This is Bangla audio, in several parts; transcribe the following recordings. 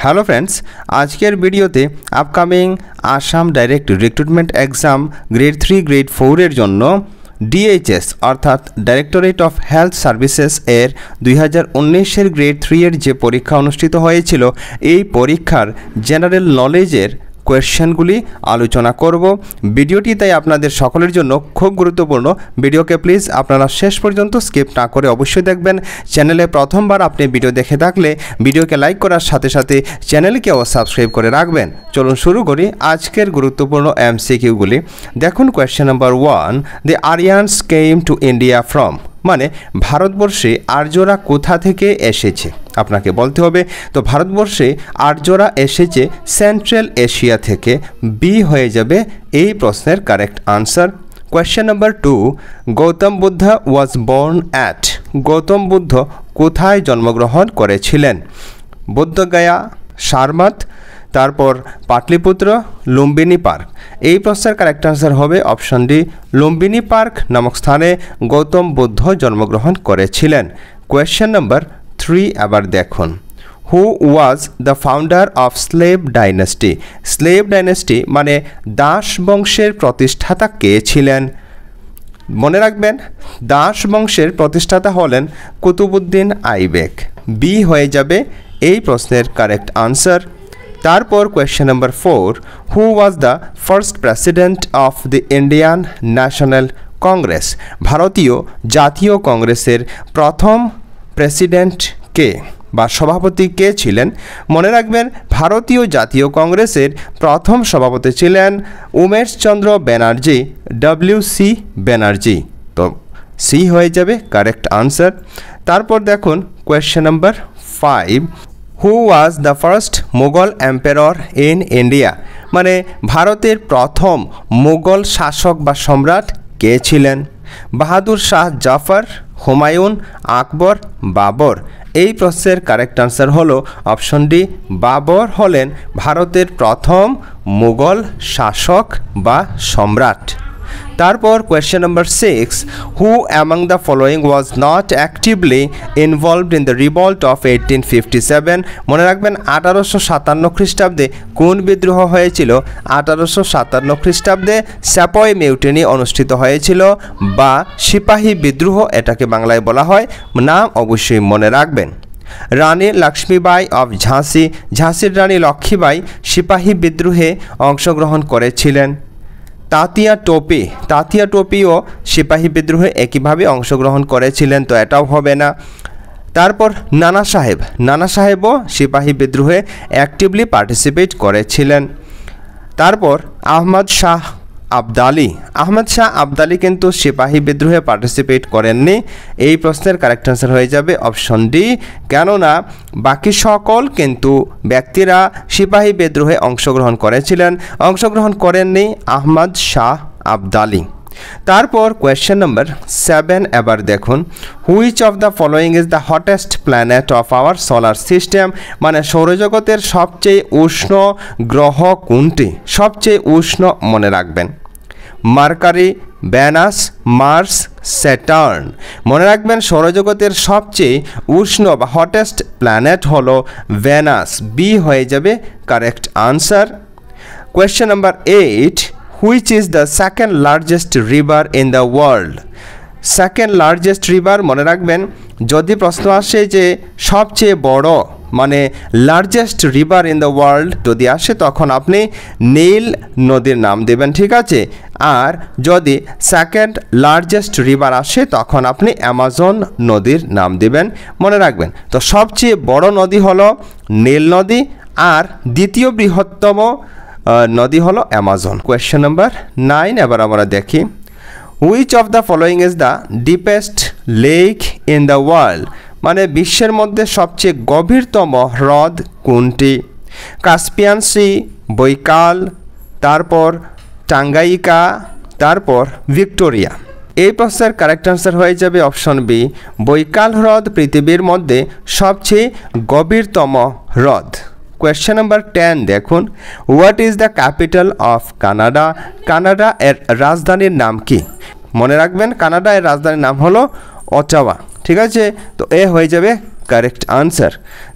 হ্যালো ফ্রেন্ডস, আজকের ভিডিওতে upcoming Assam direct recruitment exam grade 3 grade 4 এর জন্য ডিএইচএস অর্থাৎ ডাইরেক্টরেট অফ হেলথ সার্ভিসেস এর 2019 এর গ্রেড 3 এর যে পরীক্ষা অনুষ্ঠিত হয়েছিল এই পরীক্ষার জেনারেল নলেজের কোয়েশ্চেনগুলি আলোচনা করব। ভিডিওটি তাই আপনাদের সকলের জন্য খুব গুরুত্বপূর্ণ। ভিডিওকে প্লিজ আপনারা শেষ পর্যন্ত স্কিপ না করে অবশ্যই দেখবেন। চ্যানেলে প্রথমবার আপনি ভিডিও দেখে থাকলে ভিডিওকে লাইক করার সাথে সাথে চ্যানেলকেও সাবস্ক্রাইব করে রাখবেন। চলুন শুরু করি আজকের গুরুত্বপূর্ণ এমসিকিউগুলি। দেখুন question number 1, the Aryan's came to India from, মানে ভারতবর্ষে আর্যরা কোথা থেকে এসেছে আপনাকে বলতে হবে। তো ভারতবর্ষে আর্যরা এসেছে সেন্ট্রাল এশিয়া থেকে। বি হয়ে যাবে এই প্রশ্নের correct answer. Question number 2, Gautam Buddha was born at, Gautam Buddha কোথায় জন্মগ্রহণ করেছিলেন? বোধগয়া, সারনাথ, তারপর পাটলিপুত্র, লুম্বিনী পার্ক। এই প্রশ্নের কারেক্ট আনসার হবে অপশন ডি, লুম্বিনী পার্ক নামক স্থানে গৌতম বুদ্ধ জন্মগ্রহণ করেছিলেন। কোয়েশ্চেন নাম্বার 3 আবার দেখুন, who was the founder of slave dynasty? Slave dynasty মানে দাস বংশের প্রতিষ্ঠাতা কে ছিলেন? মনে রাখবেন দাস বংশের প্রতিষ্ঠাতা হলেন কুতুবউদ্দিন আইবেক। বি হয়ে যাবে এই প্রশ্নের কারেক্ট আনসার। তারপর question number 4, who was the first president of the Indian national Congress? ভারতীয় জাতীয় কংগ্রেসের প্রথম প্রেসিডেন্ট কে বা সভাপতি কে ছিলেন? মনে রাখবেন ভারতীয় জাতীয় কংগ্রেসের প্রথম সভাপতি ছিলেন উমেশচন্দ্র ব্যানার্জি, WC ব্যানার্জি। তো সি হয়ে যাবে কারেক্ট আনসার। তারপর দেখুন question number 5, who was the first Mughal empire in India? মানে ভারতের প্রথম মুঘল শাসক বা সম্রাট কে ছিলেন? বাহাদুর শাহ জাফর, হুমায়ুন, আকবর, বাবর। এই প্রশ্নের কারেক্ট আনসার হলো অপশন ডি, বাবর হলেন ভারতের প্রথম মুঘল শাসক বা সম্রাট। তারপর question number 6, who among the following was not actively involved in the revolt of 1857? মনে রাখবেন 1857 খ্রিস্টাব্দে কোন বিদ্রোহ হয়েছিল? 1857 খ্রিস্টাব্দে সেপয় মিউটিনি অনুষ্ঠিত হয়েছিল বা সিপাহী বিদ্রোহ এটাকে বাংলায় বলা হয়। নাম অবশ্যই মনে রাখবেন। রানী লক্ষ্মীবাই অফ ঝাঁসি, ঝাঁসির রানী লক্ষ্মীবাই সিপাহী বিদ্রোহে অংশগ্রহণ করেছিলেন। তাতিয়া টোপি, তাতিয়া টোপিও সিপাহী বিদ্রোহে একইভাবে অংশগ্রহণ করেছিলেন, তো এটাও হবে না। তারপর নানা সাহেব, নানা সাহেবও সিপাহী বিদ্রোহে অ্যাক্টিভলি পার্টিসিপেট করেছিলেন। তারপর আহমদ শাহ আবদালি, আহমদ শাহ আবদালি কিন্তু সিপাহী বিদ্রোহে পার্টিসিপেট করেননি। এই প্রশ্নের কারেক্ট আনসার হয়ে যাবে অপশন ডি, কেননা বাকি সকল কিন্তু ব্যক্তিরা সিপাহী বিদ্রোহে অংশগ্রহণ করেছিলেন, অংশগ্রহণ করেননি আহমদ শাহ আবদালি। তারপর কোয়েশ্চেন নাম্বার 7 এবার দেখুন, which of the following is the hottest planet of our solar system? মানে সৌরজগতের সবচেয়ে উষ্ণ গ্রহ কোনটি? সবচেয়ে উষ্ণ মনে রাখবেন মার্কারি, ভেনাস, মার্স, স্যাটার্ন। মনে রাখবেন সৌরজগতের সবচেয়ে উষ্ণ বা হটেস্ট প্ল্যানেট হলো ভেনাস। বি হয়ে যাবে correct answer. Question number 8, which is the second largest river in the world? Second largest river মনে রাখবেন যদি প্রশ্ন আসে যে সবচেয়ে বড় মানে largest river in the world যদি আসে তখন আপনি নীল নদীর নাম দেবেন, ঠিক আছে? আর যদি সেকেন্ড লার্জেস্ট রিভার আসে তখন আপনি অ্যামাজন নদীর নাম দেবেন, মনে রাখবেন। তো সবচেয়ে বড় নদী হলো নীল নদী আর দ্বিতীয় বৃহত্তম নদী হলো অ্যামাজন। কোয়েশ্চেন নাম্বার 9 এবার আমরা দেখি, which of the following is the deepest lake in the world? মানে বিশ্বের মধ্যে সবচেয়ে গভীরতম হ্রদ কোনটি? কাস্পিয়ান সি, বৈকাল, তারপর টাঙ্গাইকা, তারপর ভিক্টোরিয়া। এই প্রশ্নের কারেক্ট আনসার হয়ে যাবে অপশন বি, বৈকাল হ্রদ পৃথিবীর মধ্যে সবচেয়ে গভীরতম হ্রদ। কোয়েশ্চেন নাম্বার 10 দেখুন, what is the capital of Canada? Canada এর রাজধানীর নাম কি? মনে রাখবেন কানাডা এর রাজধানীর নাম হলো অটাওয়া, ঠিক আছে? তো এ হয়ে যাবে কারেক্ট আনসার।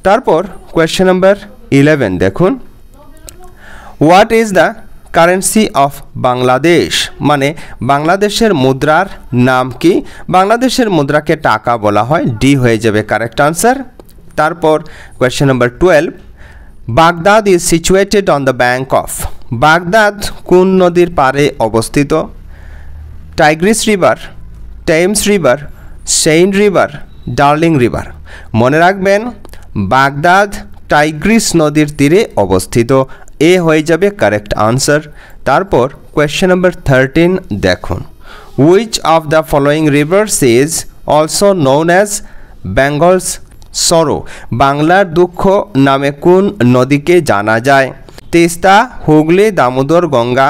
তারপর কোয়েশ্চেন নাম্বার 11 দেখুন, what is the currency of Bangladesh, মানে বাংলাদেশের মুদ্রার নাম কি? বাংলাদেশের মুদ্রাকে টাকা বলা হয়, ডি হয়ে যাবে কারেক্ট আনসার। তারপর question number 12, Baghdad is situated on the bank of, Baghdad কোন নদীর পাড়ে অবস্থিত? Tigris river, Thames river, Seine river, Darling river. মনে রাখবেন বাগদাদ টাইগ্রিস নদীর তীরে অবস্থিত, এ হয়ে যাবে কারেক্ট আনসার। তারপর কোয়েশ্চেন নাম্বার 13 দেখুন, which of the following rivers is also known as Bengal's sorrow, বাংলার দুঃখ নামে কোন নদীকে জানা যায়? তিস্তা, হুগলি, দামোদর, গঙ্গা।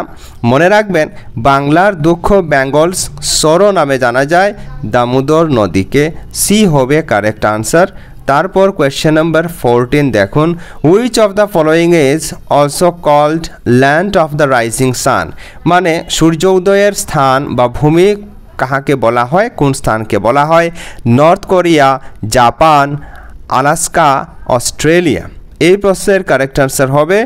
মনে রাখবেন বাংলার দুঃখ বেঙ্গলস সরো নামে জানা যায় দামোদর নদীকে, সি হবে কারেক্ট আনসার। তারপর কোয়েশ্চেন নাম্বার 14 দেখুন, which of the following is also called land of the rising sun, মানে সূর্য উদয়ের স্থান বা ভূমি কাহাকে বলা হয়, কোন স্থানকে বলা হয়? North Korea, Japan, Alaska, Australia. এই প্রশ্নের কারেক্ট আনসার হবে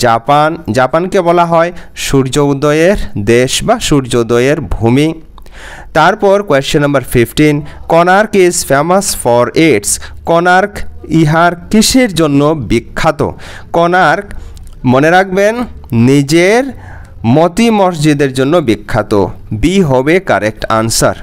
জাপান। জাপানকে বলা হয় সূর্য উদয়ের দেশ বা সূর্যোদয়ের ভূমি। তারপর question number 15, Konark is famous for its, Konark ইহার কিসের জন্য বিখ্যাত? কোনার্ক মনে রাখবেন নিজের মতি মসজিদের জন্য বিখ্যাত, বি হবে কারেক্ট আনসার।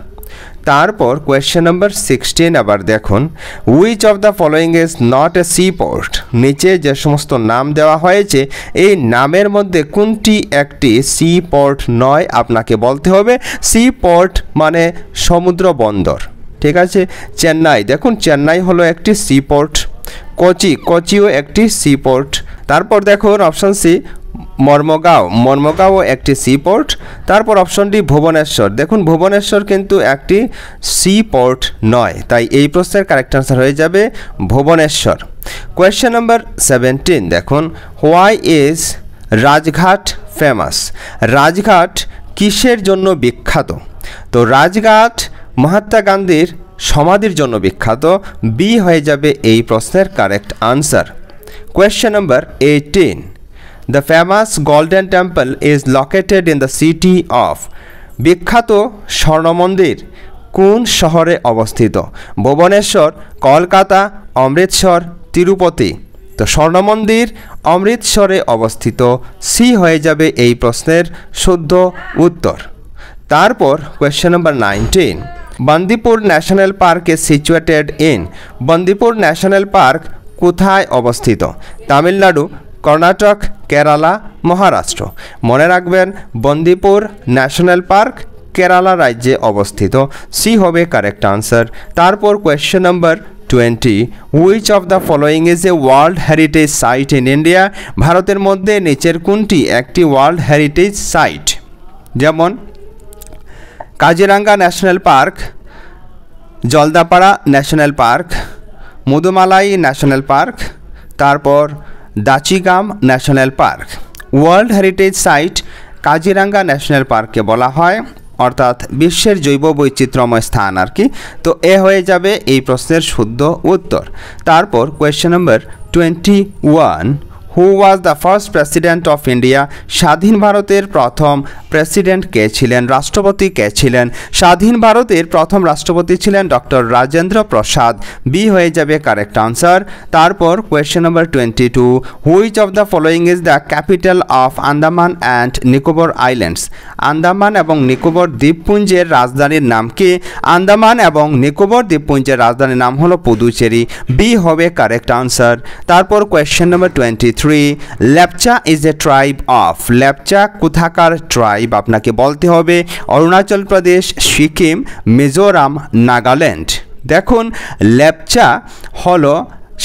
তারপর কোয়েশ্চেন নাম্বার 16 আবার দেখুন, which of the following is not a sea port, নিচে যে সমস্ত নাম দেওয়া হয়েছে এই নামের মধ্যে কোনটি একটি সি পোর্ট নয়? আপনাকে বলতে হবে। সি পোর্ট মানে সমুদ্র বন্দর, ঠিক আছে। চেন্নাই, দেখুন চেন্নাই হলো একটি সি পোর্ট। কোচিও একটি সি পোর্ট। তারপর দেখুন অপশন সি মর্মগাঁও একটি সি পোর্ট। তারপর অপশন ডি ভুবনেশ্বর, দেখুন ভুবনেশ্বর কিন্তু একটি সি পোর্ট নয়, তাই এই প্রশ্নের কারেক্ট আনসার হয়ে যাবে ভুবনেশ্বর। কোয়েশ্চেন নাম্বার 17 দেখুন, why is Rajghat famous, Rajghat কিসের জন্য বিখ্যাত? তো রাজঘাট মহাত্মা গান্ধীর সমাধির জন্য বিখ্যাত, বি হয়ে যাবে এই প্রশ্নের correct answer. Question number 18, the famous golden temple is located in the city of, বিখ্যাত স্বর্ণ মন্দির কোন শহরে অবস্থিত? ভুবনেশ্বর, কলকাতা, অমৃতসর, তিরুপতি। তো স্বর্ণ মন্দির অমৃতসরে অবস্থিত, সি হয়ে যাবে এই প্রশ্নের শুদ্ধ উত্তর। তারপর question number 19, Bandipur national park is situated in, Bandipur national park কোথায় অবস্থিত? তামিলনাড়ু, কর্ণাটক, কেরালা, মহারাষ্ট্র। মনে রাখবেন বন্দিপুর ন্যাশনাল পার্ক কেরালা রাজ্যে অবস্থিত, সি হবে কারেক্ট আনসার। তারপর question number 20, which of the following is a world heritage site in India, ভারতের মধ্যে নিচের কোনটি একটি ওয়ার্ল্ড হেরিটেজ সাইট? যেমন Kaziranga national park, Jaldapara national park, Mudumalai national park, তারপর Dachigam national park. World heritage site Kaziranga national পার্ককে বলা হয়, অর্থাৎ বিশ্বের জৈব বৈচিত্র্যময় স্থান আর কি। তো এ হয়ে যাবে এই প্রশ্নের শুদ্ধ উত্তর। তারপর question number 21, who was the first president of India, স্বাধীন ভারতের প্রথম প্রেসিডেন্ট কে ছিলেন, রাষ্ট্রপতি কে ছিলেন? স্বাধীন ভারতের প্রথম রাষ্ট্রপতি ছিলেন ডক্টর রাজেন্দ্র প্রসাদ, বি হয়ে যাবে কারেক্ট আনসার। তারপর question number 22, which of the following is the capital of Andaman and Nicobar islands, Andaman এবং নিকোবর দ্বীপপুঞ্জের রাজধানীর নাম কি? আন্দামান এবং নিকোবর দ্বীপপুঞ্জের রাজধানীর নাম হলো পুদুচেরি, বি হবে কারেক্ট আনসার। তারপর question number 23, Lepcha is a tribe of, Lepcha কোথাকার ট্রাইব? আপনাকে বলতে হবে অরুণাচল প্রদেশ, সিকিম, মিজোরাম, নাগাল্যান্ড। দেখুন লেপচা হলো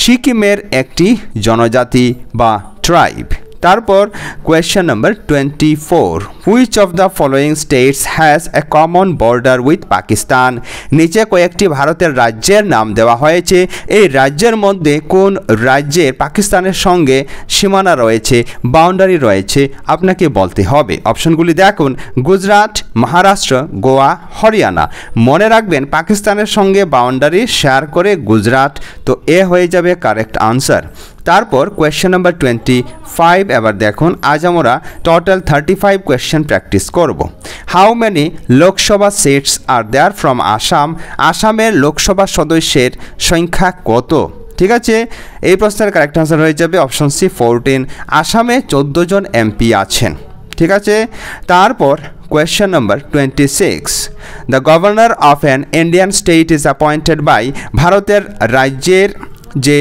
সিকিমের একটি জনজাতি বা ট্রাইব। তারপর question number 24, which of the following states has a common border with Pakistan, নিচে কয়েকটি ভারতের রাজ্যের নাম দেওয়া হয়েছে, এই রাজ্যের মধ্যে কোন রাজ্যের পাকিস্তানের সঙ্গে সীমানা রয়েছে, বাউন্ডারি রয়েছে? আপনাকে বলতে হবে। অপশনগুলি দেখুন, গুজরাট, মহারাষ্ট্র, গোয়া, হরিয়ানা। মনে রাখবেন পাকিস্তানের সঙ্গে বাউন্ডারি শেয়ার করে গুজরাট, তো এ হয়ে যাবে কারেক্ট আনসার। তারপর কোয়েশ্চেন নাম্বার 25 এবার দেখুন আজ আমরা টোটাল 35 কোয়েশ্চেন প্র্যাকটিস করব। How many Lok Sabha seats are there from Assam, আসামের লোকসভা সদস্যের সংখ্যা কত? ঠিক আছে, এই প্রশ্নের কারেক্ট আনসার হয়ে যাবে অপশন সি 14। আসামে 14 জন এমপি আছেন। ঠিক আছে, তারপর question number 26, the governor of an Indian state is appointed by, ভারতের রাজ্যের যে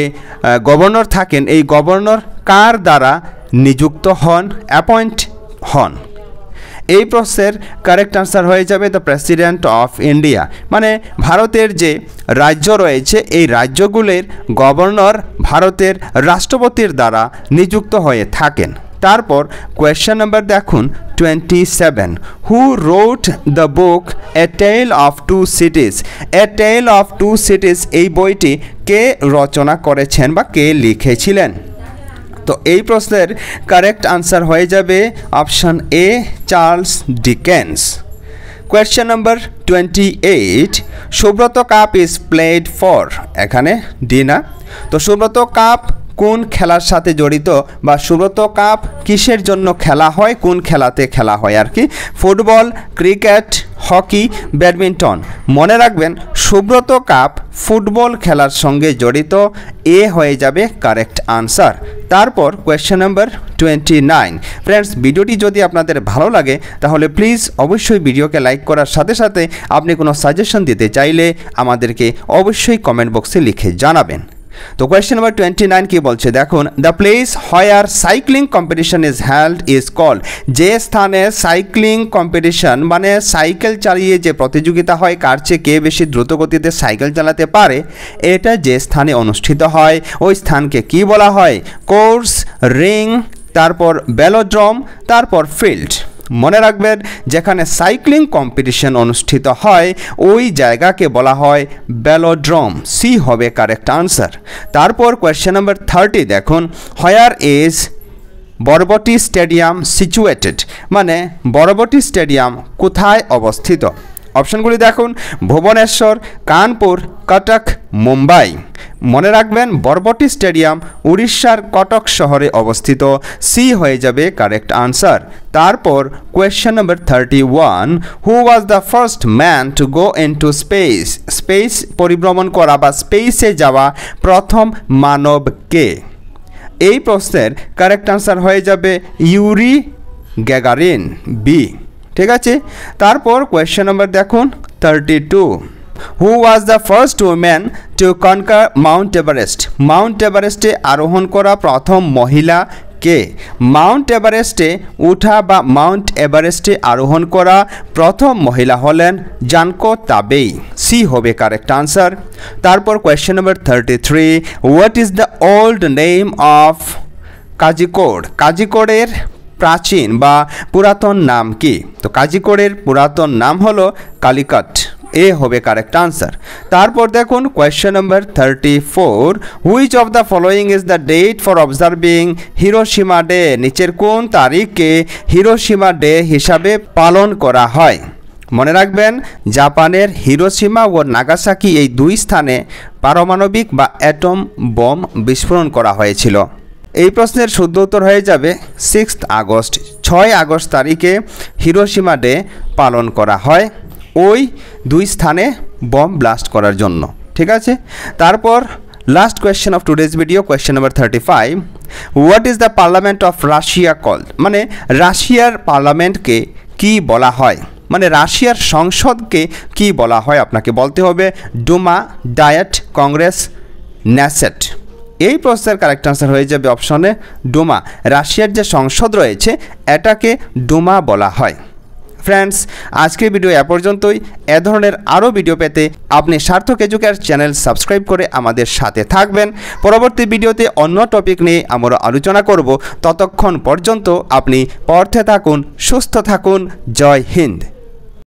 গভর্নর থাকেন এই গভর্নর কার দ্বারা নিযুক্ত হন, অ্যাপয়েন্ট হন? এই প্রশ্নের কারেক্ট আনসার হয়ে যাবে দ্য প্রেসিডেন্ট অফ ইন্ডিয়া, মানে ভারতের যে রাজ্য রয়েছে এই রাজ্যগুলির গভর্নর ভারতের রাষ্ট্রপতির দ্বারা নিযুক্ত হয়ে থাকেন। তারপর কোয়েশ্চেন নাম্বার দেখুন 27, who wrote the book a tale of two cities, a tale of two cities এই বইটি কে রচনা করেছেন বা কে লিখেছিলেন? তো এই প্রশ্নের কারেক্ট আনসার হয়ে যাবে option A Charles Dickens. Question number 28, Subrata cup is played for, এখানে ডি না, তো সুব্রত কাপ কোন খেলার সাথে জড়িত বা সুব্রত কাপ কিসের জন্য খেলা হয়, কোন খেলাতে খেলা হয় আর কি? Football, cricket, hockey, badminton. মনে রাখবেন সুব্রত কাপ ফুটবল খেলার সঙ্গে জড়িত, এ হয়ে যাবে কারেক্ট আনসার। তারপর কোয়েশ্চেন নাম্বার 29। ফ্রেন্ডস, ভিডিওটি যদি আপনাদের ভালো লাগে তাহলে প্লিজ অবশ্যই ভিডিওকে লাইক করার সাথে সাথে আপনি কোনো সাজেশন দিতে চাইলে আমাদেরকে অবশ্যই কমেন্ট বক্সে লিখে জানাবেন। তো কোয়েশ্চেন নাম্বার 29 কি বলছে দেখুন, the place where cycling competition is held is called, যে স্থানে সাইক্লিং কম্পিটিশন মানে সাইকেল চালিয়ে যে প্রতিযোগিতা হয় কার চেয়ে কে বেশি দ্রুত গতিতে সাইকেল চালাতে পারে, এটা যে স্থানে অনুষ্ঠিত হয় ওই স্থানকে কি বলা হয়? কোর্স, রিং, তারপর ভেলোড্রোম, তারপর ফিল্ড। মনে রাখবেন যেখানে সাইক্লিং কম্পিটিশন অনুষ্ঠিত হয় ওই জায়গাকে বলা হয় ভেলোড্রোম, সি হবে কারেক্ট আনসার। তারপর কোয়েশ্চেন নাম্বার 30 দেখুন, হোয়ার ইজ বরবটি স্টেডিয়াম সিচুয়েটেড, মানে বরবটি স্টেডিয়াম কোথায় অবস্থিত? অপশনগুলি দেখুন, ভুবনেশ্বর, কানপুর, কটক, মুম্বাই। মনে রাখবেন বরবটি স্টেডিয়াম উড়িষ্যার কটক শহরে অবস্থিত, সি হয়ে যাবে কারেক্ট আনসার। তারপর question number 31, who was the first man to go into space, space পরিভ্রমণ করা বা স্পেসে যাওয়া প্রথম মানব কে? এই প্রশ্নের কারেক্ট আনসার হয়ে যাবে ইউরি গ্যাগারিন, বি। ঠিক আছে, তারপর কোয়েশ্চেন নাম্বার দেখুন 32, who was the first woman to conquer Mount Everest, Mount এভারেস্টে আরোহণ করা প্রথম মহিলা কে? মাউন্ট এভারেস্টে উঠা বা মাউন্ট এভারেস্টে আরোহণ করা প্রথম মহিলা হলেন জানকো তাবেই, সি হবে কারেক্ট আনসার। তারপর question number 33, what is the old name of Kozhikode, কাজিকোডের প্রাচীন বা পুরাতন নাম কি? তো কাজিকোডের পুরাতন নাম হলো কালিকট, এ হবে কারেক্ট আনসার। তারপর দেখুন question number 34, which of the following is the date for observing Hiroshima day, নিচের কোন তারিখকে হিরোশিমা ডে হিসাবে পালন করা হয়? মনে রাখবেন জাপানের হিরোশিমা ও নাগাসাকি এই দুই স্থানে পারমাণবিক বা অ্যাটম বোম বিস্ফোরণ করা হয়েছিল। এই প্রশ্নের শুদ্ধ উত্তর হয়ে যাবে 6 আগস্ট, 6 আগস্ট তারিখে হিরোশিমা ডে পালন করা হয় ওই দুই স্থানে বম ব্লাস্ট করার জন্য। ঠিক আছে, তারপর last question of today's video, question number 35, what is the parliament of Russia called, মানে রাশিয়ার পার্লামেন্টকে কি বলা হয়, মানে রাশিয়ার সংসদকে কি বলা হয়? আপনাকে বলতে হবে ডুমা, ডায়েট, কংগ্রেস, নেসেট। এই প্রশ্নের কারেক্ট আনসার হয়ে যাবে অপশনে ডুমা, রাশিয়ার যে সংসদ রয়েছে এটাকে ডুমা বলা হয়। ফ্রেন্ডস, আজকের ভিডিও এ পর্যন্তই। এ ধরনের আরও ভিডিও পেতে আপনি সার্থক এডুকেয়ার চ্যানেল সাবস্ক্রাইব করে আমাদের সাথে থাকবেন। পরবর্তী ভিডিওতে অন্য টপিক নিয়ে আমরা আলোচনা করব। ততক্ষণ পর্যন্ত আপনি পড়তে থাকুন, সুস্থ থাকুন। জয় হিন্দ।